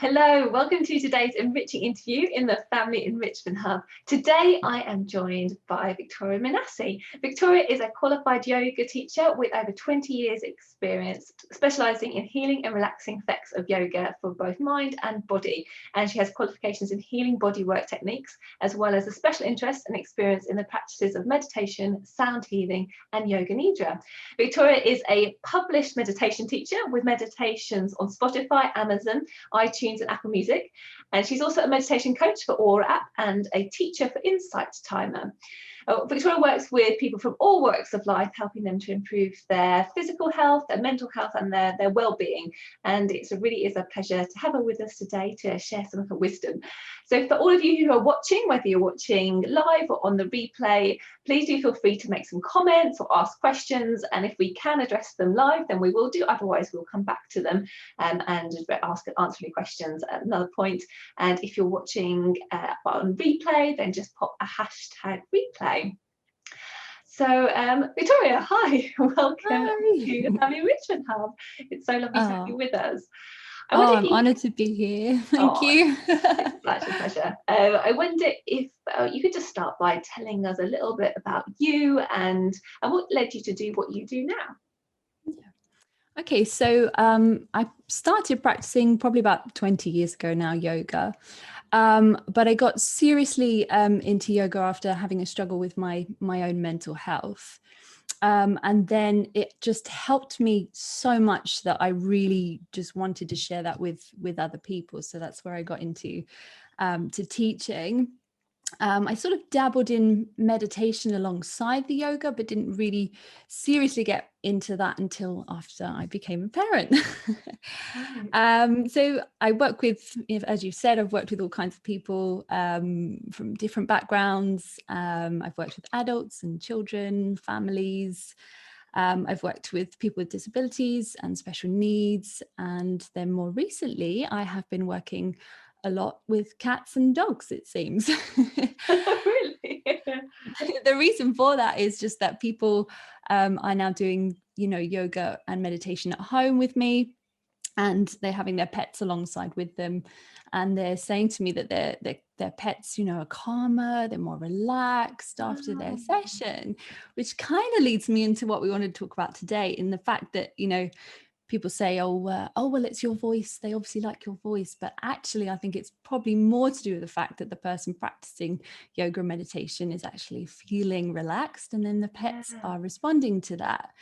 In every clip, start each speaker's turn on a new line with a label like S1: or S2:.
S1: Hello, welcome to today's enriching interview in the Family Enrichment Hub. Today I am joined by Victoria Manassi. Victoria is a qualified yoga teacher with over 20 years experience, specialising in healing and relaxing effects of yoga for both mind and body. And she has qualifications in healing bodywork techniques, as well as a special interest and experience in the practices of meditation, sound healing and yoga nidra. Victoria is a published meditation teacher with meditations on Spotify, Amazon, iTunes and Apple Music, and she's also a meditation coach for Aura app and a teacher for Insight Timer. Victoria works with people from all walks of life, helping them to improve their physical health, their mental health and their well-being, and it really is a pleasure to have her with us today to share some of her wisdom. So for all of you who are watching, whether you're watching live or on the replay, please do feel free to make some comments or ask questions, and if we can address them live then we will do, otherwise we'll come back to them and answer any questions at another point. And if you're watching on replay, then just pop a hashtag replay. So Victoria, hi, welcome to the Family Enrichment Hub. It's so lovely to have you with us.
S2: I'm honoured to be here. Thank you.
S1: Pleasure. I wonder if you could just start by telling us a little bit about you and what led you to do what you do now.
S2: Okay, so I started practicing probably about 20 years ago now, yoga. But I got seriously into yoga after having a struggle with my own mental health. And then it just helped me so much that I really just wanted to share that with other people. So that's where I got into to teaching. I sort of dabbled in meditation alongside the yoga, but didn't really seriously get into that until after I became a parent. So I work with, as you said, I've worked with all kinds of people from different backgrounds. I've worked with adults and children, families. I've worked with people with disabilities and special needs. And then more recently, I have been working a lot with cats and dogs, it seems.
S1: Really?
S2: The reason for that is just that people are now doing, yoga and meditation at home with me, and they're having their pets alongside with them, and they're saying to me that their pets, are calmer, they're more relaxed after their session, which kind of leads me into what we wanted to talk about today, in the fact that, people say, oh, well, it's your voice. They obviously like your voice. But actually, I think it's probably more to do with the fact that the person practicing yoga and meditation is actually feeling relaxed. And then the pets are responding to that.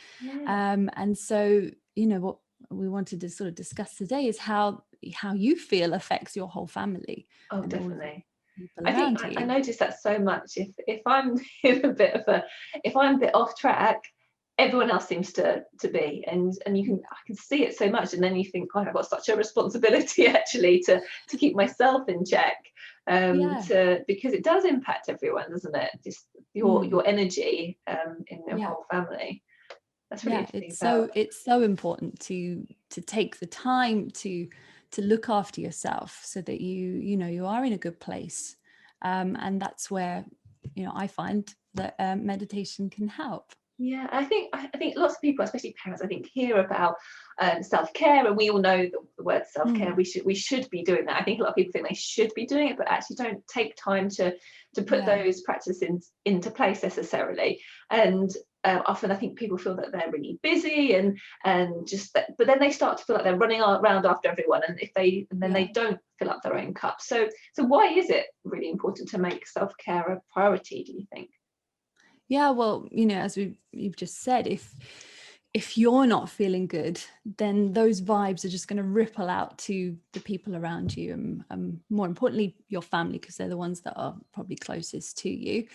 S2: And so, what we wanted to sort of discuss today is how you feel affects your whole family.
S1: Oh, definitely.
S2: I think
S1: I notice that so much. If I'm in a bit off track, everyone else seems to be, and I can see it so much, and then you think, God, I've got such a responsibility actually to keep myself in check, because it does impact everyone, doesn't it? Just your energy in your whole family. That's really
S2: it's so important to take the time to look after yourself, so that you are in a good place, and that's where I find that meditation can help.
S1: Yeah, I think lots of people, especially parents, I think, hear about self-care, and we all know the word self-care. We should be doing that. I think a lot of people think they should be doing it, but actually don't take time to put those practices into place necessarily. And often I think people feel that they're really busy and just that, but then they start to feel like they're running around after everyone, and they don't fill up their own cup. So why is it really important to make self-care a priority, do you think?
S2: Yeah, well, as you've just said, if you're not feeling good, then those vibes are just going to ripple out to the people around you, and more importantly, your family, because they're the ones that are probably closest to you.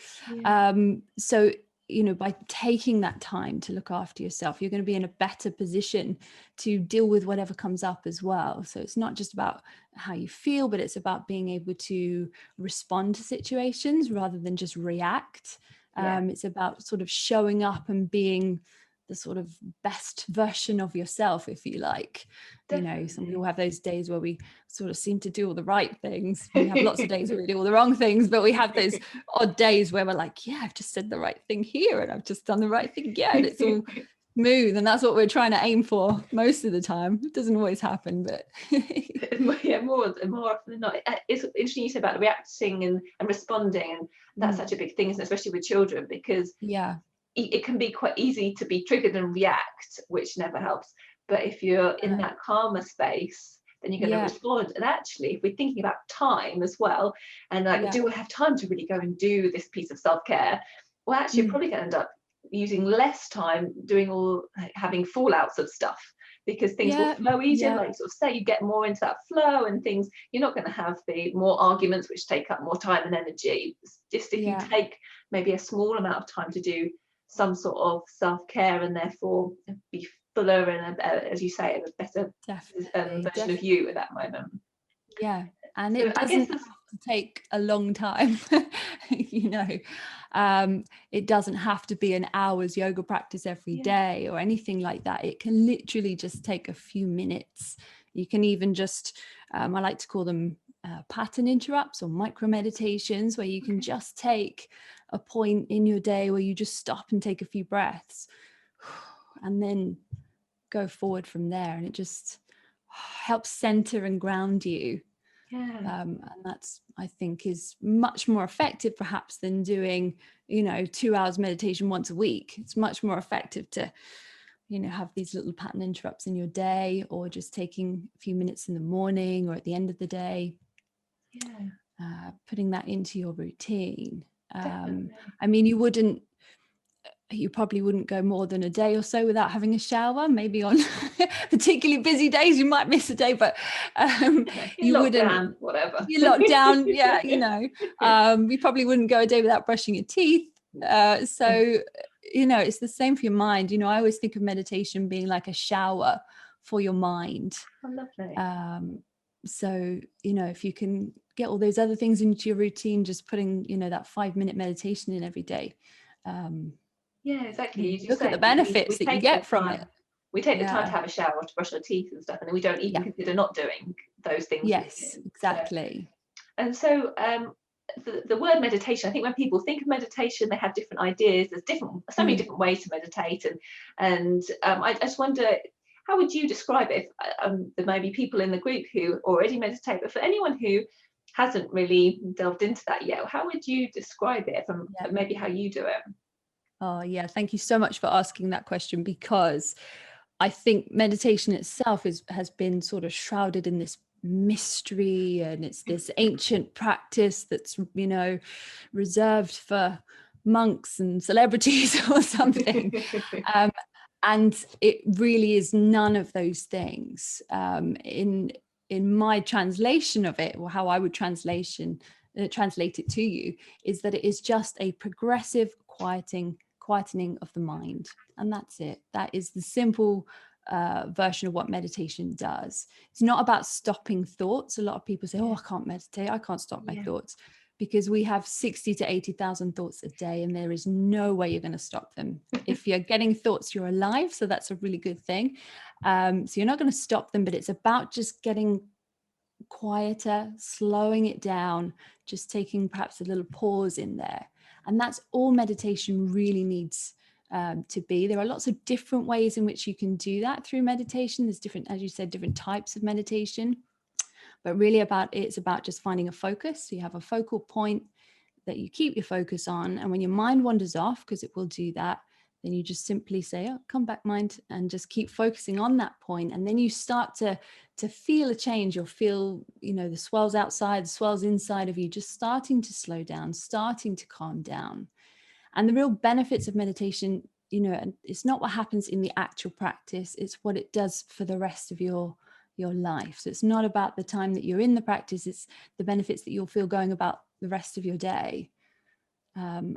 S2: So, by taking that time to look after yourself, you're going to be in a better position to deal with whatever comes up as well. So it's not just about how you feel, but it's about being able to respond to situations rather than just react. It's about sort of showing up and being the sort of best version of yourself, if you like. Definitely. Some people have those days where we sort of seem to do all the right things. We have lots of days where we do all the wrong things, but we have those odd days where we're like, yeah, I've just said the right thing here, and I've just done the right thing. Yeah, and it's all smooth, and that's what we're trying to aim for most of the time. It doesn't always happen, but
S1: Yeah, more often than not. It's interesting you said about reacting and responding, and that's such a big thing, especially with children, because
S2: yeah,
S1: it can be quite easy to be triggered and react, which never helps. But if you're in that calmer space, then you're going to
S2: yeah,
S1: respond. And actually, if we're thinking about time as well, and like,
S2: yeah,
S1: do I have time to really go and do this piece of self-care? Well, actually, you're probably going to end up using less time doing all, like, having fallouts of stuff, because things will
S2: yeah,
S1: flow easier.
S2: yeah,
S1: Like sort of say, you get more into that flow and things. You're not going to have the more arguments, which take up more time and energy. Just if you
S2: yeah,
S1: take maybe a small amount of time to do some sort of self-care, and therefore be fuller and as you say, a better
S2: definitely,
S1: version of you at that moment.
S2: yeah. And
S1: So
S2: it
S1: I guess
S2: doesn't have to take a long time. you know it doesn't have to be an hour's yoga practice every day or anything like that. It can literally just take a few minutes. You can even just I like to call them pattern interrupts or micro meditations, where you can just take a point in your day where you just stop and take a few breaths and then go forward from there, and it just helps center and ground you. And that's, I think, is much more effective perhaps than doing 2 hours meditation once a week. It's much more effective to have these little pattern interrupts in your day, or just taking a few minutes in the morning or at the end of the day, putting that into your routine. I mean, you probably wouldn't go more than a day or so without having a shower. Maybe on particularly busy days you might miss a day, but you wouldn't
S1: down, whatever.
S2: you're locked down. Yeah, you probably wouldn't go a day without brushing your teeth. So it's the same for your mind. I always think of meditation being like a shower for your mind.
S1: Oh, lovely.
S2: So if you can get all those other things into your routine, just putting that 5-minute meditation in every day,
S1: yeah, exactly. As you
S2: look at
S1: say,
S2: the benefits that you get from it.
S1: We take the time to have a shower, to brush our teeth and stuff, and then we don't even consider not doing those things.
S2: Yes, exactly.
S1: So the word meditation, I think when people think of meditation, they have different ideas. There's so many different ways to meditate, and I just wonder, how would you describe it? There may be people in the group who already meditate, but for anyone who hasn't really delved into that yet, how would you describe it from maybe how you do it?
S2: Oh, yeah. Thank you so much for asking that question, because I think meditation itself has been sort of shrouded in this mystery, and it's this ancient practice that's, reserved for monks and celebrities or something. And it really is none of those things. In my translation of it, or how I would translate it to you, is that it is just a progressive quietening of the mind, and that's it. That is the simple version of what meditation does. It's not about stopping thoughts. A lot of people say, "Oh, I can't meditate. I can't stop my thoughts," because we have 60 to 80,000 thoughts a day, and there is no way you're going to stop them. If you're getting thoughts, you're alive, so that's a really good thing. So you're not going to stop them, but it's about just getting quieter, slowing it down, just taking perhaps a little pause in there. And that's all meditation really needs to be. There are lots of different ways in which you can do that through meditation. There's different, as you said, different types of meditation, but really it's about just finding a focus. So you have a focal point that you keep your focus on, and when your mind wanders off, because it will do that, then you just simply say, "Oh, come back, mind," and just keep focusing on that point. And then you start to feel a change. You'll feel, the swells outside, the swells inside of you, just starting to slow down, starting to calm down. And the real benefits of meditation, it's not what happens in the actual practice, it's what it does for the rest of your life. So it's not about the time that you're in the practice, it's the benefits that you'll feel going about the rest of your day. And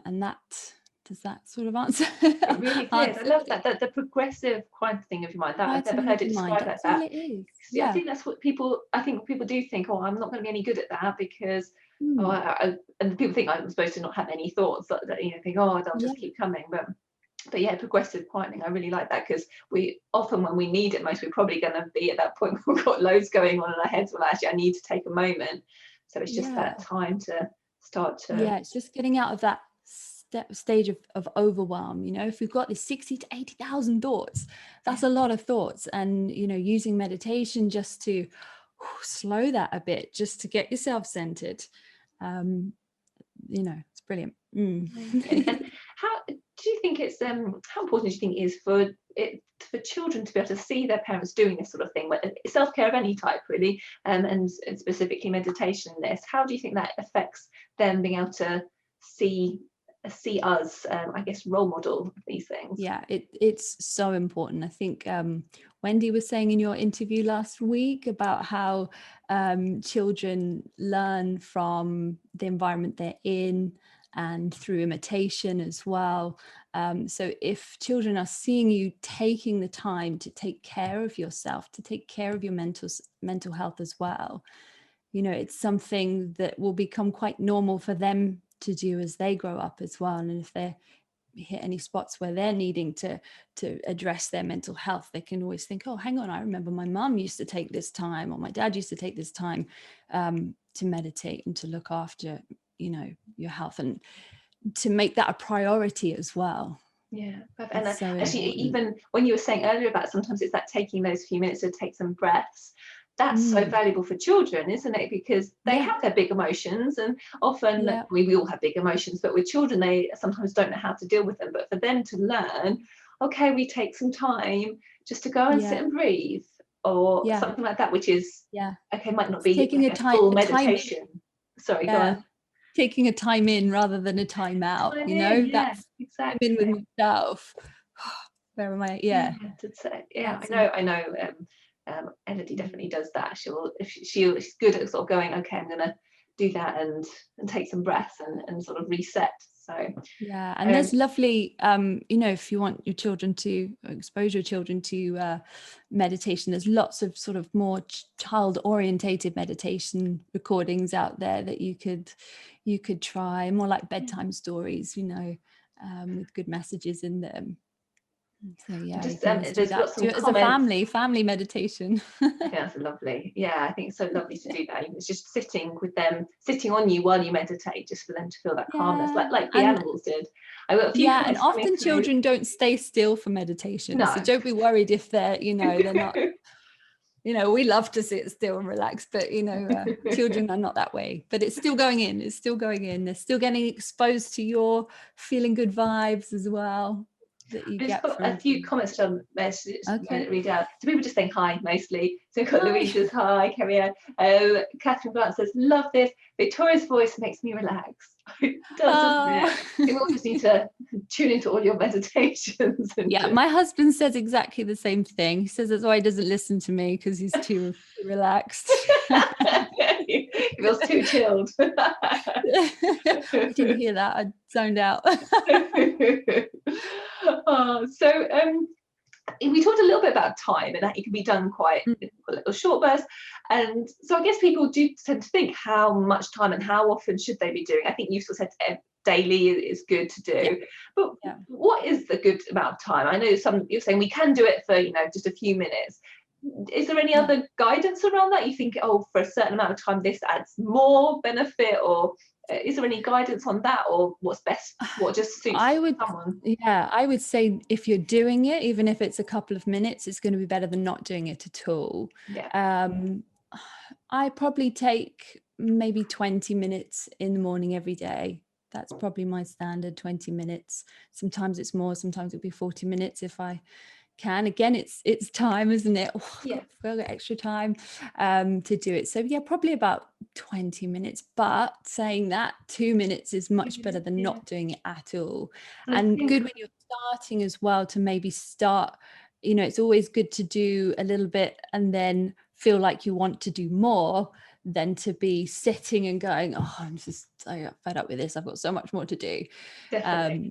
S2: does that sort of answer?
S1: It really did. I love that the progressive quietening of your mind. That I've never heard it described like that.
S2: All it is.
S1: Yeah, I think that's what people do think. Oh, I'm not going to be any good at that because and people think I'm supposed to not have any thoughts. That think, oh, they'll just keep coming. But yeah, progressive quietening. I really like that, because we often, when we need it most, we're probably going to be at that point where we've got loads going on in our heads. Well, actually, I need to take a moment. So it's just that time to start to.
S2: Yeah, it's just getting out of that stage of overwhelm. You know, if we've got this 60 to 80,000 thoughts, that's a lot of thoughts. And, you know, using meditation just to slow that a bit, just to get yourself centered. You know, it's brilliant.
S1: And how do you think it's how important do you think it is for children to be able to see their parents doing this sort of thing, self-care of any type really, and specifically meditation in this? How do you think that affects them being able to see us, I guess, role model these things?
S2: Yeah, it's so important. I think Wendy was saying in your interview last week about how children learn from the environment they're in and through imitation as well. So if children are seeing you taking the time to take care of yourself, to take care of your mental health as well, you know, it's something that will become quite normal for them to do as they grow up as well. And if they hit any spots where they're needing to address their mental health, they can always think, oh, hang on, I remember my mum used to take this time, or my dad used to take this time to meditate and to look after, you know, your health, and to make that a priority as well.
S1: Yeah, perfect. And
S2: so
S1: actually,
S2: important.
S1: even when you were saying earlier about sometimes it's that taking those few minutes to take some breaths, that's so valuable for children, isn't it? Because they have their big emotions, and often we all have big emotions, but with children, they sometimes don't know how to deal with them. But for them to learn, okay, we take some time just to go and sit and breathe, or something like that, which is okay, might not be
S2: taking
S1: like a full meditation. Sorry, go on.
S2: Taking a time in rather than a time out, you know, that's
S1: exactly.
S2: in with myself. Where am I?
S1: I know. Elodie definitely does that. She's good at sort of going, okay, I'm gonna do that and take some breaths and sort of reset. So
S2: and there's lovely you know, if you want your children to expose your children to meditation, there's lots of sort of more child orientated meditation recordings out there that you could try, more like bedtime stories, you know, with good messages in them. So
S1: just
S2: do that. Do it as a family meditation.
S1: I think that's lovely. I think it's so lovely to do that. It's just sitting with them, sitting on you while you meditate, just for them to feel that calmness, like the animals did. I got a few
S2: and often children don't stay still for meditation, so don't be worried if they're, you know, they're not. You know, we love to sit still and relax, but you know, children are not that way. But it's still going in. It's still going in. They're still getting exposed to your feeling good vibes as well. That you get
S1: got
S2: from
S1: a few comments on messages
S2: okay.
S1: read out. So people just saying hi mostly. So we've got
S2: Hi.
S1: Louisa's hi, Carrie. Catherine Grant says, love this. Victoria's voice makes me relax. It does, doesn't it? I think we all just need to tune into all your meditations.
S2: My husband says exactly the same thing. He says that's why he doesn't listen to me, because he's too relaxed.
S1: He feels too chilled.
S2: I didn't hear that. I zoned out.
S1: We talked a little bit about time and that it can be done quite in little short bursts. And so I guess people do tend to think how much time and how often should they be doing. I think you sort of said daily is good to do. But what is the good amount of time? I know you're saying we can do it for, you know, just a few minutes. Is there any other guidance around that? You think, oh, for a certain amount of time, this adds more benefit, or is there any guidance on that, or what's best? What just suits someone?
S2: I would say if you're doing it, even if it's a couple of minutes, it's going to be better than not doing it at all. I probably take maybe 20 minutes in the morning every day. That's probably my standard, 20 minutes. Sometimes it's more, sometimes it'll be 40 minutes if I can. Again, it's time, isn't it? I've got extra time to do it. So probably about 20 minutes. But saying that, 2 minutes is much better than not doing it at all. And good when you're starting as well, to maybe start, you know, it's always good to do a little bit and then feel like you want to do more than to be sitting and going, oh, I got fed up with this, I've got so much more to do.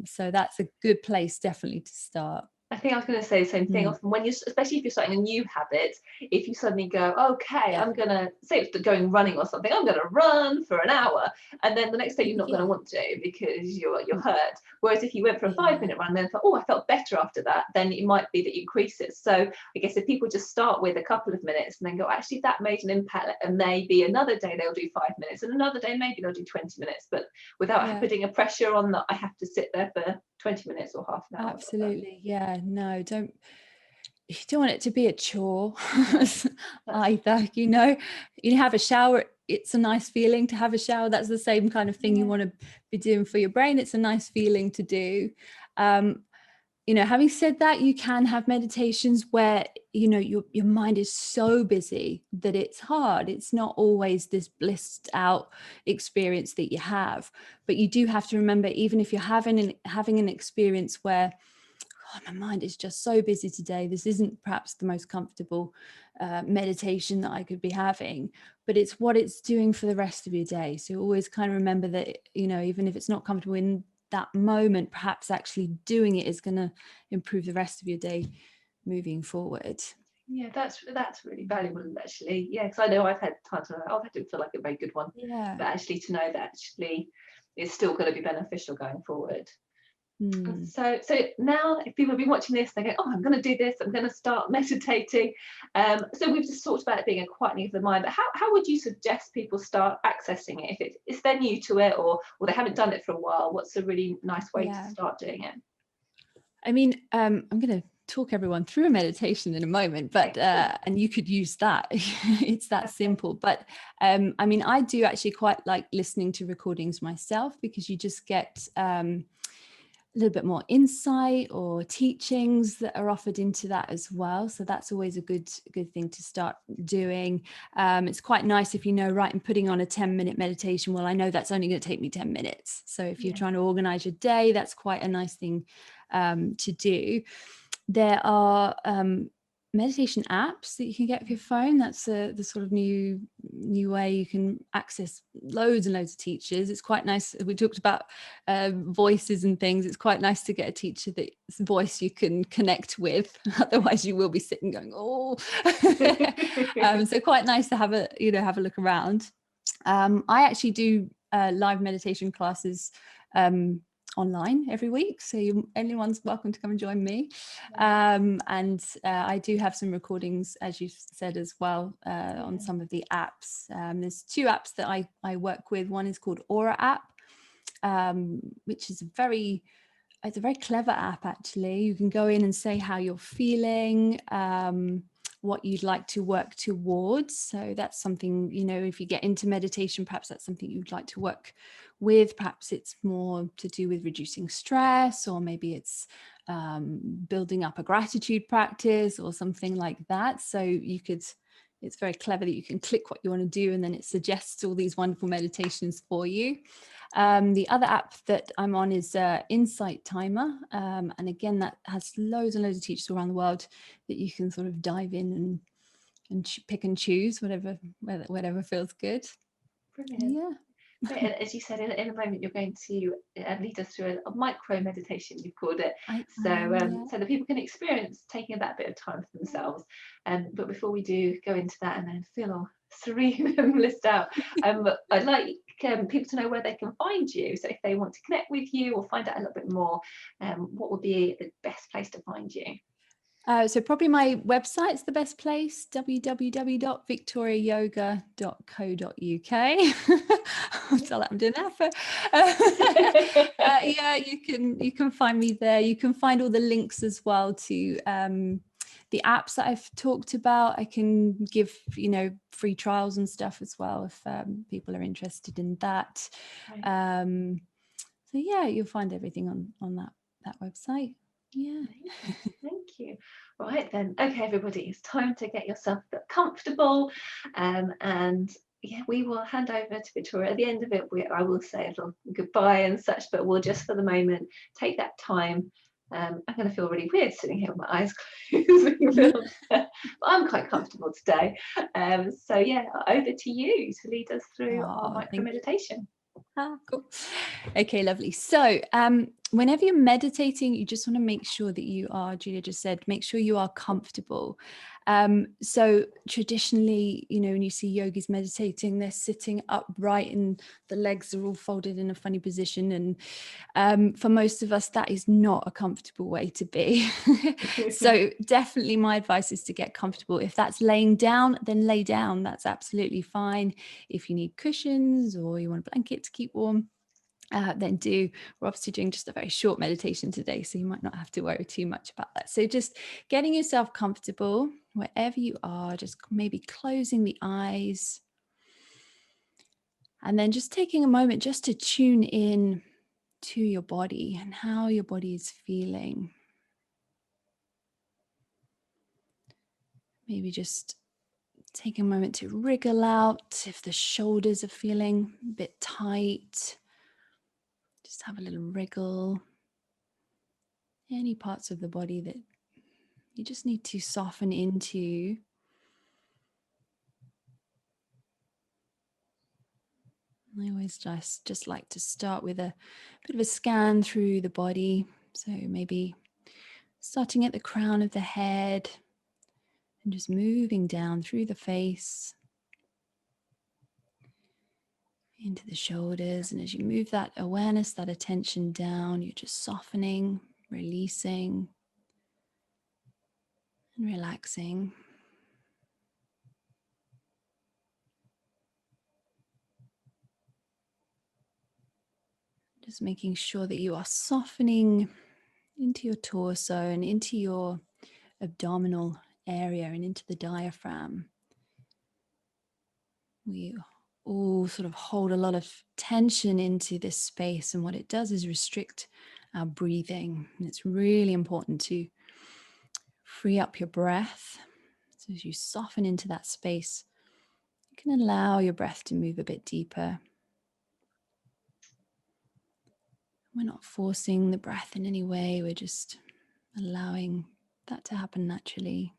S2: So that's a good place definitely to start.
S1: I think I was going to say the same thing. Often when especially if you're starting a new habit, if you suddenly go, okay, I'm going to say it's going running or something, I'm going to run for an hour. And then the next day you're not going to want to because you're hurt. Whereas if you went for a 5-minute run and then thought, oh, I felt better after that, then it might be that you increase it. So I guess if people just start with a couple of minutes and then go, actually, that made an impact, and maybe another day they'll do 5 minutes and another day maybe they'll do 20 minutes, but without putting a pressure on that I have to sit there for 20 minutes or half an hour.
S2: Absolutely. Yeah, no, you don't want it to be a chore either. You have a shower, it's a nice feeling to have a shower. That's the same kind of thing you want to be doing for your brain. It's a nice feeling to do. Having said that, you can have meditations where your mind is so busy that it's hard. It's not always this blissed out experience that you have, but you do have to remember, even if you're having an experience where, oh, my mind is just so busy today, this isn't perhaps the most comfortable meditation that I could be having, but it's what it's doing for the rest of your day. So always kind of remember that, even if it's not comfortable in that moment, perhaps actually doing it is going to improve the rest of your day moving forward.
S1: Yeah, that's really valuable, actually. Yeah, because I know I've had times where that didn't feel like a very good one.
S2: Yeah.
S1: But actually to know that actually it's still going to be beneficial going forward. So now if people have been watching this, they go, oh, I'm going to do this, I'm going to start meditating. So we've just talked about it being a quietening of the mind, but how would you suggest people start accessing it if they're new to it or they haven't done it for a while? What's a really nice way to start doing it?
S2: I mean, I'm going to talk everyone through a meditation in a moment, but and you could use that. It's that simple. But I mean, I do actually quite like listening to recordings myself, because you just get a little bit more insight or teachings that are offered into that as well. So that's always a good thing to start doing. It's quite nice if right, I'm putting on a 10-minute meditation. Well, I know that's only going to take me 10 minutes. So if you're trying to organize your day, that's quite a nice thing to do. There are meditation apps that you can get for your phone. That's the sort of new way you can access loads and loads of teachers. It's quite nice. We talked about voices and things. It's quite nice to get a teacher that's voice you can connect with. Otherwise you will be sitting going, oh. So quite nice to have a look around. I actually do live meditation classes online every week, so anyone's welcome to come and join me. And I do have some recordings, as you said, as well, on some of the apps. There's 2 apps that I work with. One is called Aura app, which is a very clever app, actually. You can go in and say how you're feeling, what you'd like to work towards. So that's something, if you get into meditation, perhaps that's something you'd like to work with. Perhaps it's more to do with reducing stress, or maybe it's building up a gratitude practice or something like that. So it's very clever that you can click what you want to do, and then it suggests all these wonderful meditations for you. The other app that I'm on is Insight Timer. And again, that has loads and loads of teachers around the world that you can sort of dive in and pick and choose whatever feels good.
S1: Brilliant.
S2: Yeah.
S1: Great. And as you said, in a moment, you're going to lead us through a micro meditation, you've called it, so that people can experience taking that bit of time for themselves. But before we do go into that and then feel all serene and blissed out, I'd like people to know where they can find you. So if they want to connect with you or find out a little bit more, what would be the best place to find you?
S2: So probably my website's the best place, www.victoriayoga.co.uk. That's all I'm doing that for. Yeah, you can find me there. You can find all the links as well to the apps that I've talked about. I can give free trials and stuff as well if people are interested in that. Right. So yeah, you'll find everything on that website. Yeah.
S1: Thank you. Right then. Okay, everybody, it's time to get yourself a bit comfortable, and we will hand over to Victoria. At the end of it, I will say a little goodbye and such, but we'll just for the moment take that time. I'm going to feel really weird sitting here with my eyes closed, but I'm quite comfortable today. So yeah, over to you to lead us through our micro meditation.
S2: Cool. Okay, lovely. So whenever you're meditating, you just want to make sure that you are, Julia just said, make sure you are comfortable. So traditionally, when you see yogis meditating, they're sitting upright and the legs are all folded in a funny position. And for most of us, that is not a comfortable way to be. So definitely my advice is to get comfortable. If that's laying down, then lay down. That's absolutely fine. If you need cushions or you want a blanket to keep warm, then do. We're obviously doing just a very short meditation today, so you might not have to worry too much about that. So just getting yourself comfortable wherever you are, just maybe closing the eyes, and then just taking a moment just to tune in to your body and how your body is feeling. Maybe just take a moment to wriggle out if the shoulders are feeling a bit tight. Just have a little wriggle. Any parts of the body that you just need to soften into. I always just like to start with a bit of a scan through the body. So maybe starting at the crown of the head and just moving down through the face into the shoulders. And as you move that awareness, that attention down, you're just softening, releasing, and relaxing. Just making sure that you are softening into your torso and into your abdominal area and into the diaphragm. We all sort of hold a lot of tension into this space, and what it does is restrict our breathing. And it's really important to free up your breath. So as you soften into that space, you can allow your breath to move a bit deeper. We're not forcing the breath in any way, we're just allowing that to happen naturally.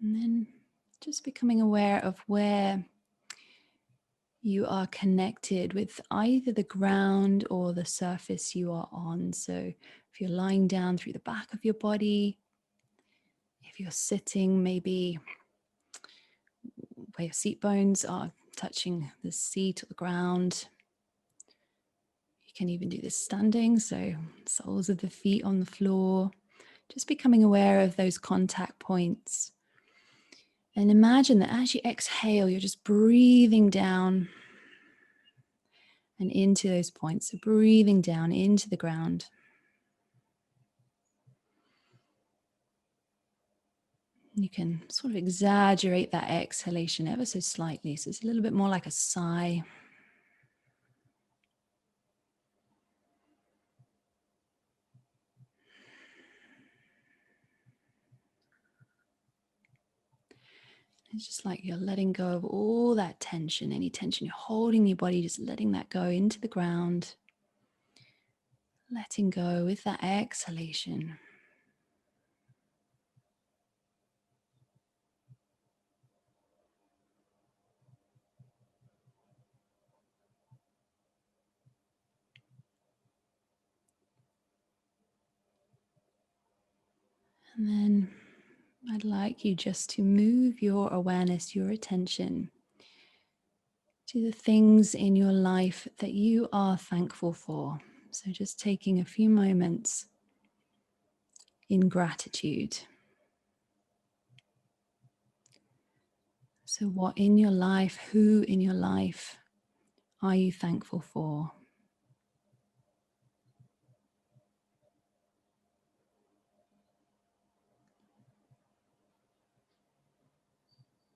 S2: And then just becoming aware of where you are connected with either the ground or the surface you are on. So if you're lying down, through the back of your body, if you're sitting, maybe where your seat bones are touching the seat or the ground. You can even do this standing, so soles of the feet on the floor. Just becoming aware of those contact points. And imagine that as you exhale, you're just breathing down and into those points. So breathing down into the ground. You can sort of exaggerate that exhalation ever so slightly. So it's a little bit more like a sigh. It's just like you're letting go of all that tension, any tension you're holding in your body, just letting that go into the ground. Letting go with that exhalation. And then I'd like you just to move your awareness, your attention to the things in your life that you are thankful for. So just taking a few moments in gratitude. So what in your life, who in your life are you thankful for?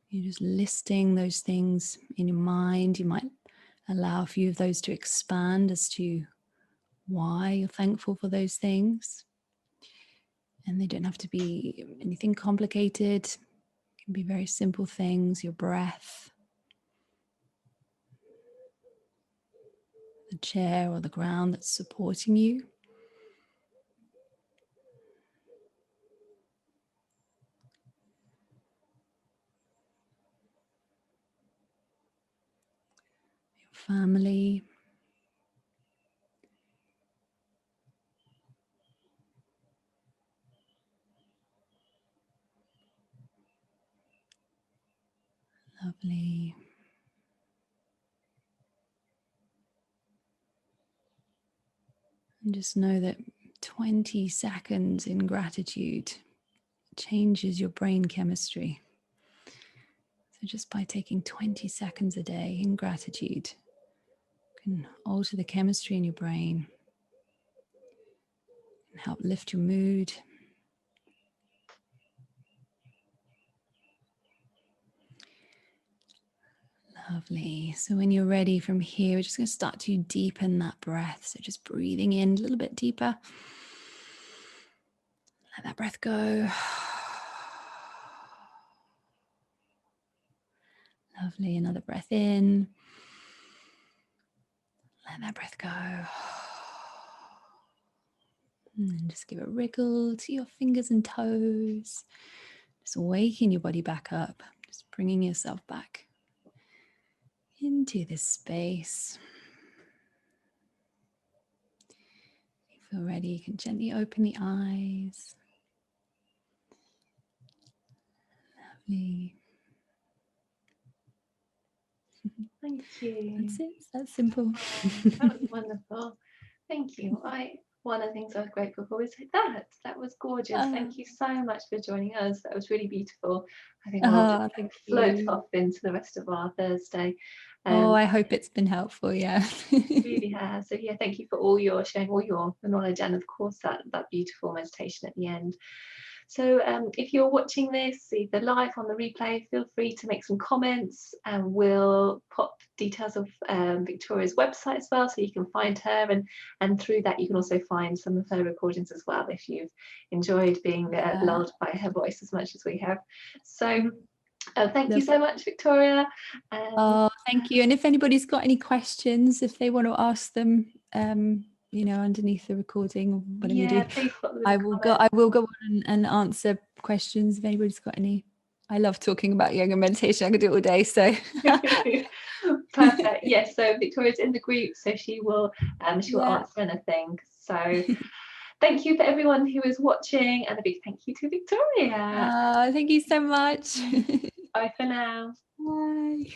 S2: You're just listing those things in your mind. You might allow a few of those to expand as to why you're thankful for those things. And they don't have to be anything complicated. It can be very simple things, your breath, the chair or the ground that's supporting you. family. Lovely. And just know that 20 seconds in gratitude changes your brain chemistry. So just by taking 20 seconds a day in gratitude, you can alter the chemistry in your brain and help lift your mood. Lovely. So when you're ready from here, we're just going to start to deepen that breath. So just breathing in a little bit deeper. Let that breath go. Lovely. Another breath in. Let that breath go. And then just give a wriggle to your fingers and toes. Just waking your body back up. Just bringing yourself back into this space. If you feel ready, you can gently open the eyes. Lovely.
S1: Thank you.
S2: That's it. It's that simple.
S1: That was wonderful. Thank you. One of the things I was grateful for was that was gorgeous. Thank you so much for joining us. That was really beautiful. I think I'll
S2: Thank
S1: float
S2: you.
S1: off into the rest of our Thursday.
S2: I hope it's been helpful. Yeah.
S1: It really has. So yeah, thank you for sharing all your knowledge, and of course that beautiful meditation at the end. So if you're watching this either live on the replay, feel free to make some comments, and we'll pop details of Victoria's website as well, so you can find her, and through that you can also find some of her recordings as well if you've enjoyed being lulled by her voice as much as we have. So thank you so much, Victoria.
S2: Thank you. And if anybody's got any questions, if they want to ask them, underneath the recording, whatever you do,
S1: please put them in
S2: I
S1: the
S2: will go on and answer questions if anybody's got any. I love talking about yoga and meditation. I could do it all day. So
S1: perfect. Yes. So Victoria's in the group, so she will answer anything. So thank you for everyone who is watching, and a big thank you to Victoria.
S2: thank you so much.
S1: Bye for now.
S2: Bye.